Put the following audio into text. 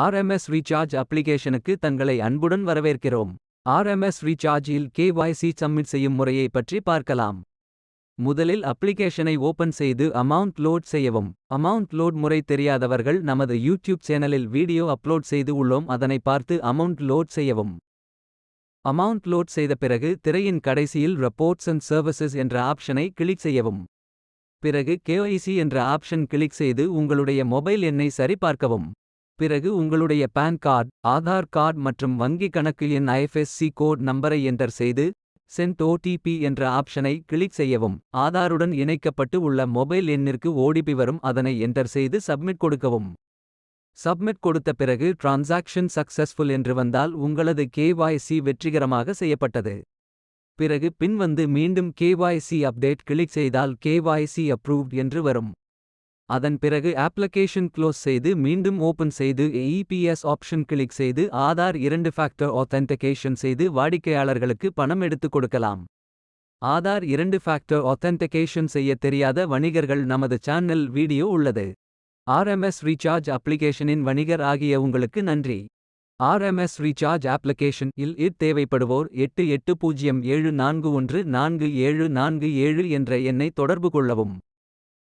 RMS recharge அப்ளிகேஷனுக்கு தங்களை அன்புடன் வரவேற்கிறோம். ஆர்எம்எஸ் ரீசார்ஜ் இல் கேஒய்சி சப்மிட் செய்யும் முறையை பற்றி பார்க்கலாம். முதலில் அப்ளிகேஷனை ஓபன் செய்து அமௌண்ட் லோட் செய்யவும். அமௌண்ட் லோட் முறை தெரியாதவர்கள் நமது யூடியூப் சேனலில் வீடியோ அப்லோட் செய்து உள்ளோம், அதனை பார்த்து அமௌண்ட் லோட் செய்யவும். அமௌண்ட் லோட் செய்த பிறகு திரையின் கடைசியில் ரிப்போர்ட்ஸ் அண்ட் சர்வீசஸ் என்ற ஆப்ஷனை கிளிக் செய்யவும். பிறகு கேஒய்சி என்ற ஆப்ஷன் கிளிக் செய்து உங்களுடைய மொபைல் எண்ணை சரிபார்க்கவும். பிறகு உங்களுடைய பான் கார்டு, ஆதார் கார்டு மற்றும் வங்கி கணக்கு எண் ஐஎஃப்எஸ்சி கோட் நம்பரை என்டர் செய்து சென்ட் ஓடிபி என்ற ஆப்ஷனை கிளிக் செய்யவும். ஆதாருடன் இணைக்கப்பட்டு உள்ள மொபைல் எண்ணிற்கு ஓடிபி வரும், அதனை என்டர் செய்து சப்மிட் கொடுக்கவும். சப்மிட் கொடுத்த பிறகு டிரான்சாக்ஷன் சக்சஸ்ஃபுல் என்று வந்தால் உங்களது கேஒய்சி வெற்றிகரமாக செய்யப்பட்டது. பிறகு பின்வந்து மீண்டும் கேஒய்சி அப்டேட் கிளிக் செய்தால் கேஒய்சி அப்ரூவ்ட் என்று வரும். அதன் பிறகு அப்ளிகேஷன் க்ளோஸ் செய்து மீண்டும் ஓபன் செய்து இபிஎஸ் ஆப்ஷன் கிளிக் செய்து ஆதார் 2 ஃபேக்டர் ஆத்தென்டிகேஷன் செய்து வாடிக்கையாளர்களுக்கு பணம் எடுத்துக் கொடுக்கலாம். ஆதார் 2 ஃபேக்டர் ஆத்தென்டிகேஷன் செய்ய தெரியாத வணிகர்கள் நமது சேனல் வீடியோ உள்ளது. ஆர்எம்எஸ் ரீசார்ஜ் அப்ளிகேஷனின் வணிகர் ஆகிய உங்களுக்கு நன்றி. ஆர்எம்எஸ் ரீசார்ஜ் அப்ளிகேஷன் இல் தேவைப்படுவோர் 8807414747 என்ற எண்ணை தொடர்பு கொள்ளவும்.